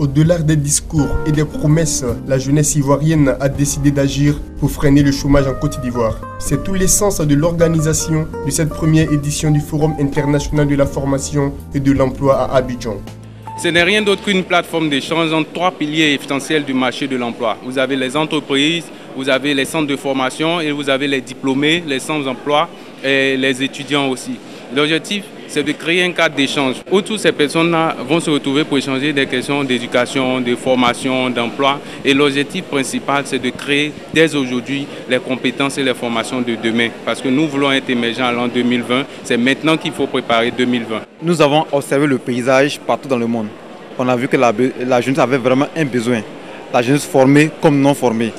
Au-delà des discours et des promesses, la jeunesse ivoirienne a décidé d'agir pour freiner le chômage en Côte d'Ivoire. C'est tout l'essence de l'organisation de cette première édition du Forum international de la formation et de l'emploi à Abidjan. Ce n'est rien d'autre qu'une plateforme d'échange entre trois piliers essentiels du marché de l'emploi. Vous avez les entreprises, vous avez les centres de formation et vous avez les diplômés, les centres d'emploi et les étudiants aussi. L'objectif, c'est de créer un cadre d'échange où toutes ces personnes-là vont se retrouver pour échanger des questions d'éducation, de formation, d'emploi. Et l'objectif principal, c'est de créer dès aujourd'hui les compétences et les formations de demain. Parce que nous voulons être émergents à l'an 2020. C'est maintenant qu'il faut préparer 2020. Nous avons observé le paysage partout dans le monde. On a vu que la jeunesse avait vraiment un besoin. La jeunesse formée comme non formée.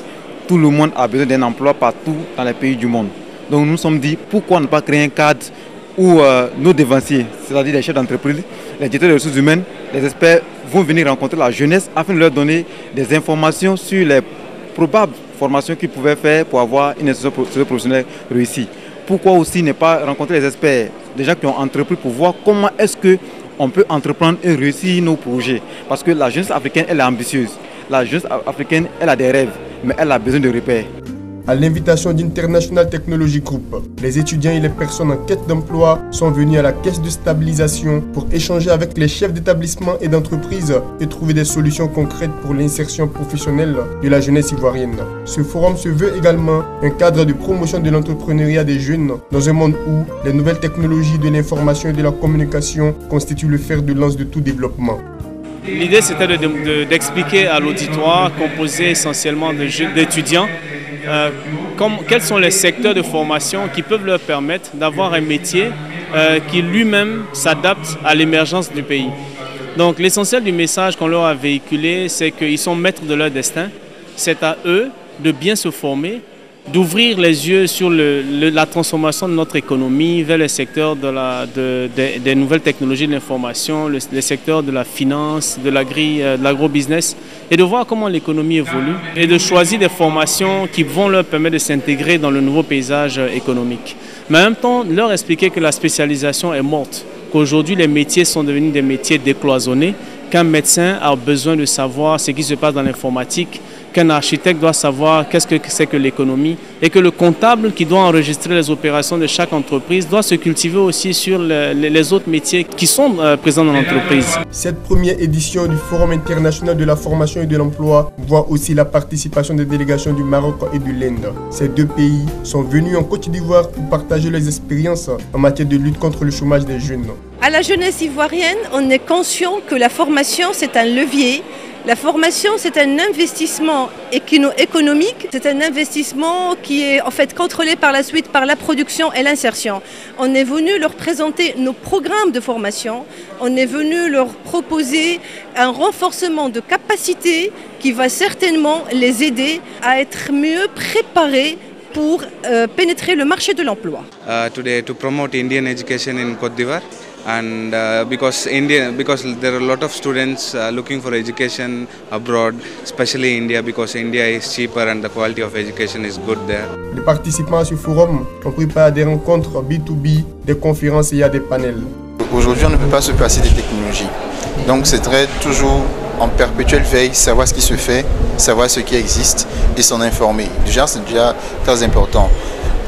Tout le monde a besoin d'un emploi partout dans les pays du monde. Donc nous nous sommes dit, pourquoi ne pas créer un cadre où nos dévanciers, c'est-à-dire les chefs d'entreprise, les directeurs des ressources humaines, les experts vont venir rencontrer la jeunesse afin de leur donner des informations sur les probables formations qu'ils pouvaient faire pour avoir une insertion professionnelle réussie. Pourquoi aussi ne pas rencontrer les experts, des gens qui ont entrepris pour voir comment est-ce qu'on peut entreprendre et réussir nos projets. Parce que la jeunesse africaine, elle est ambitieuse. La jeunesse africaine, elle a des rêves, mais elle a besoin de repères. À l'invitation d'International Technology Group, les étudiants et les personnes en quête d'emploi sont venus à la caisse de stabilisation pour échanger avec les chefs d'établissement et d'entreprise et trouver des solutions concrètes pour l'insertion professionnelle de la jeunesse ivoirienne. Ce forum se veut également un cadre de promotion de l'entrepreneuriat des jeunes dans un monde où les nouvelles technologies de l'information et de la communication constituent le fer de lance de tout développement. L'idée, c'était d'expliquer à l'auditoire, composé essentiellement d'étudiants, quels sont les secteurs de formation qui peuvent leur permettre d'avoir un métier qui lui-même s'adapte à l'émergence du pays. Donc l'essentiel du message qu'on leur a véhiculé, c'est qu'ils sont maîtres de leur destin. C'est à eux de bien se former, d'ouvrir les yeux sur la transformation de notre économie vers le secteur des nouvelles technologies de l'information, le secteur de la finance, de l'agro-business, et de voir comment l'économie évolue et de choisir des formations qui vont leur permettre de s'intégrer dans le nouveau paysage économique. Mais en même temps, leur expliquer que la spécialisation est morte, qu'aujourd'hui les métiers sont devenus des métiers décloisonnés, qu'un médecin a besoin de savoir ce qui se passe dans l'informatique, qu'un architecte doit savoir qu'est-ce que c'est que l'économie et que le comptable qui doit enregistrer les opérations de chaque entreprise doit se cultiver aussi sur les autres métiers qui sont présents dans l'entreprise. Cette première édition du Forum international de la formation et de l'emploi voit aussi la participation des délégations du Maroc et de l'Inde. Ces deux pays sont venus en Côte d'Ivoire pour partager leurs expériences en matière de lutte contre le chômage des jeunes. À la jeunesse ivoirienne, on est conscient que la formation, c'est un levier. La formation, c'est un investissement économique, c'est un investissement qui est en fait contrôlé par la suite par la production et l'insertion. On est venu leur présenter nos programmes de formation, on est venu leur proposer un renforcement de capacité qui va certainement les aider à être mieux préparés pour pénétrer le marché de l'emploi. Today to promote Indian education in Côte d'Ivoire. And because there are a lot of students looking for education abroad, especially India, because India is cheaper and the quality of education is good there. Les participants à ce forum ont pris part à des rencontres B2B, des conférences et à des panels. Aujourd'hui, on ne peut pas se passer des technologies. Donc c'est toujours en perpétuelle veille, savoir ce qui se fait, savoir ce qui existe et s'en informer. Déjà, c'est déjà très important.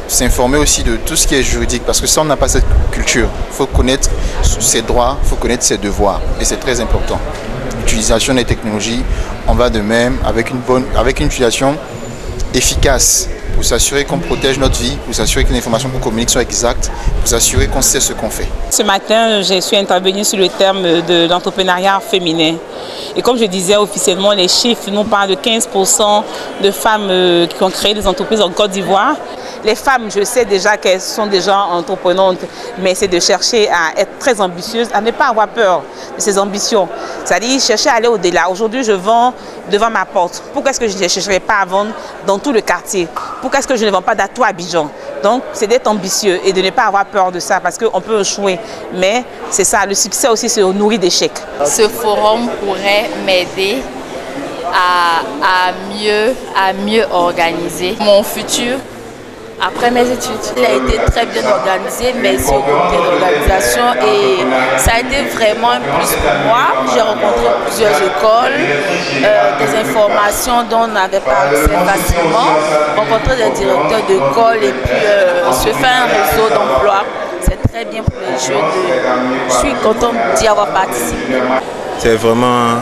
S'informer aussi de tout ce qui est juridique, parce que ça, on n'a pas cette culture. Il faut connaître ses droits, il faut connaître ses devoirs, et c'est très important. L'utilisation des technologies, on va de même avec une utilisation efficace, pour s'assurer qu'on protège notre vie, pour s'assurer que les informations qu'on communique sont exactes, pour s'assurer qu'on sait ce qu'on fait. Ce matin, je suis intervenue sur le terme de l'entrepreneuriat féminin. Et comme je disais officiellement, les chiffres nous parlent de 15% de femmes qui ont créé des entreprises en Côte d'Ivoire. Les femmes, je sais déjà qu'elles sont déjà entreprenantes, mais c'est de chercher à être très ambitieuses, à ne pas avoir peur de ces ambitions. C'est-à-dire chercher à aller au-delà. Aujourd'hui, je vends devant ma porte. Pourquoi est-ce que je ne chercherai pas à vendre dans tout le quartier? Pourquoi est-ce que je ne vends pas d'atouts à Abidjan? Donc, c'est d'être ambitieux et de ne pas avoir peur de ça, parce qu'on peut échouer. Mais c'est ça, le succès aussi se nourrit d'échecs. Ce forum pourrait m'aider à mieux organiser mon futur, Après mes études, il a été très bien organisé, merci au comité d'organisation et ça a été vraiment un plus pour moi. J'ai rencontré plusieurs écoles, des informations dont on n'avait pas accès facilement, rencontré des directeurs d'école et puis se faire un réseau d'emploi. C'est très bien pour les jeunes. Je suis contente d'y avoir participé. C'est vraiment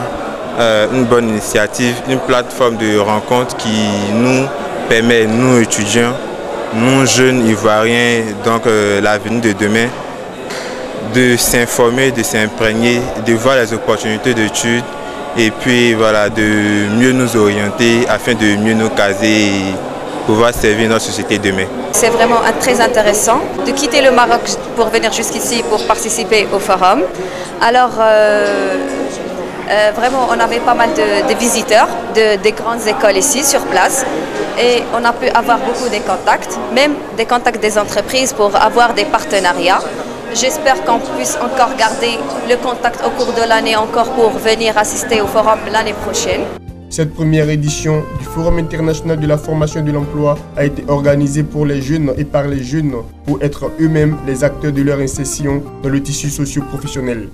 une bonne initiative, une plateforme de rencontre qui nous permet, nous étudiants, nous jeunes Ivoiriens, donc l'avenir de demain, de s'informer, de s'imprégner, de voir les opportunités d'études et puis voilà, de mieux nous orienter afin de mieux nous caser et pouvoir servir notre société demain. C'est vraiment très intéressant de quitter le Maroc pour venir jusqu'ici pour participer au forum. Alors vraiment on avait pas mal de visiteurs des grandes écoles ici sur place et on a pu avoir beaucoup de contacts, même des contacts des entreprises pour avoir des partenariats. J'espère qu'on puisse encore garder le contact au cours de l'année encore pour venir assister au forum l'année prochaine. Cette première édition du Forum international de la formation et de l'emploi a été organisée pour les jeunes et par les jeunes pour être eux-mêmes les acteurs de leur insertion dans le tissu socio-professionnel.